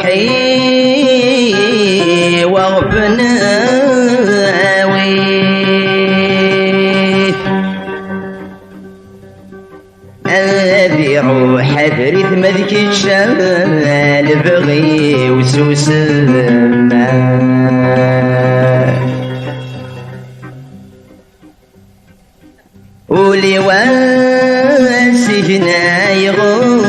روحي وغبناوي أبي روح أدري ثمذك الشال بغي وسوسما ولي واسجنا يغمي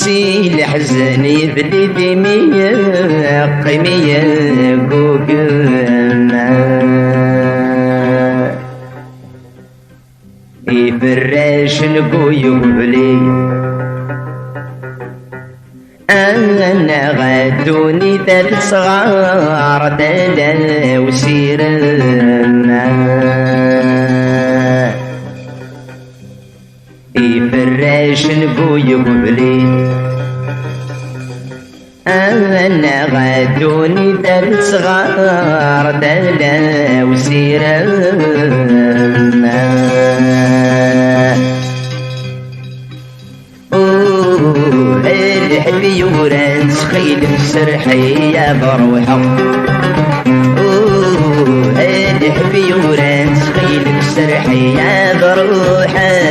سيل حزني بليدي مية قيمية قوقنا يفرش القيوب لي أنا غدوني ثلاث صغار دلا وسيرنا يفرش القيوب لي أنا غدوني ثلاث صغار دلا وسيرنا الحبي ورانس خيل السرحي يا بروحه الحبي ورانس خيل السرحي يا بروحه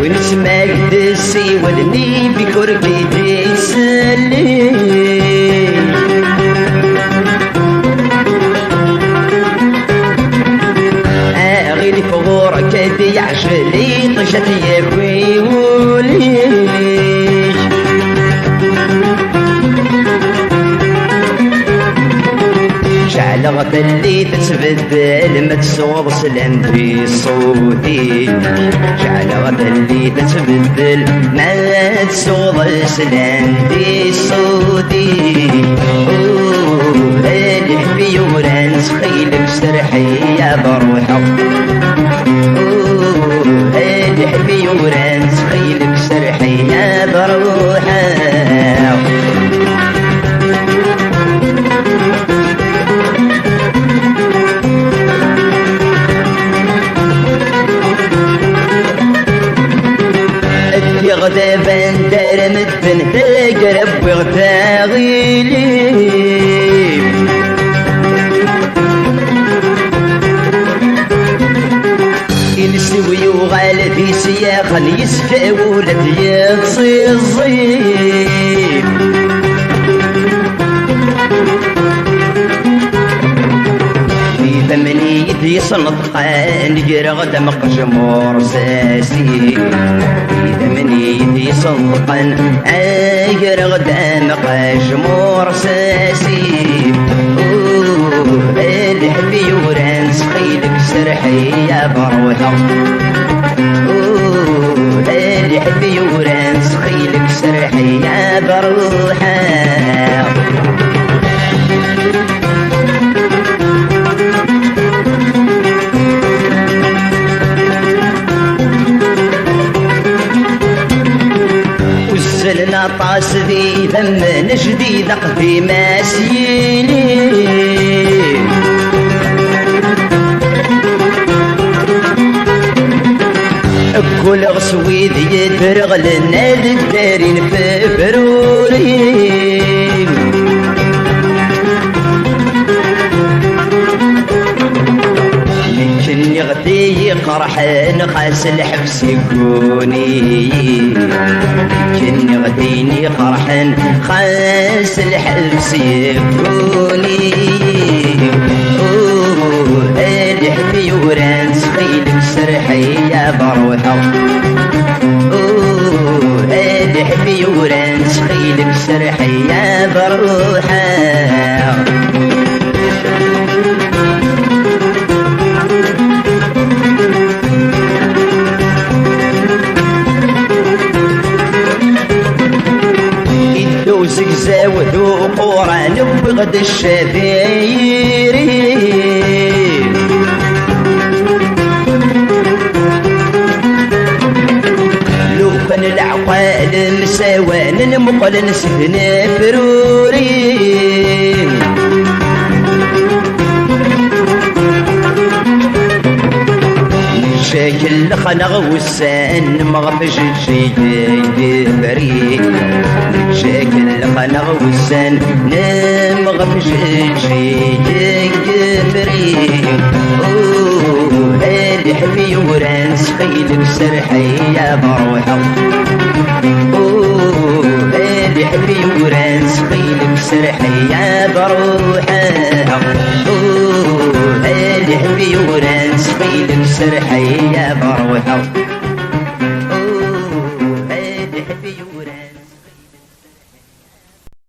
ونسمع قدسي ولني بكربي تسلي أغيلي فغور كذي عشلي طشت يكوي وليش شعل غفلي تتبدل ما تصوض سلام في صوتي شعل غفلي تتبدل ما تصوض سلام في صوتي الحبي ورانس خيلك سرحي يا بروحه الحبي ورانس خيلك سرحي يا بروحه غدا بندر مدفن تقرب وغتاغيلي ينسوي وغال في سياخا يسكى ولد يقصي الصيف ثمانية يصنطقان يرغد مقشمور ساسي ثمانية يصنطقان يرغد مقشمور ساسي الحبي ورانس خيلك سرحي يا بروحه الحبي ورانس خيلك سرحي يا بروحه وزلنا طاس ذي ذم نجدي ذقفي ماسيلي كل غسوي ذي يدرغ لنا للدارين في بروري كني غدي قرحان خاس الحبس يكوني كني غديني قرحان خاس الحبس يكوني الحبي ورانس خيلك سرحي يا بروحه الحبي ورانس خيلك سرحي يا بروحه نفقد الشفير لو كان العقال مساوان نمقل نسفن فروري شكل خنغ والسان مغفش شي بريء شكل خنغ والسان مغفش شي بريء هادي حبي ورانس خيلك سرحي يا بروحه هادي حبي ورانس خيلك سرحي يا بروحه هادي حبي ورانس خيلك سرحي يا بروحه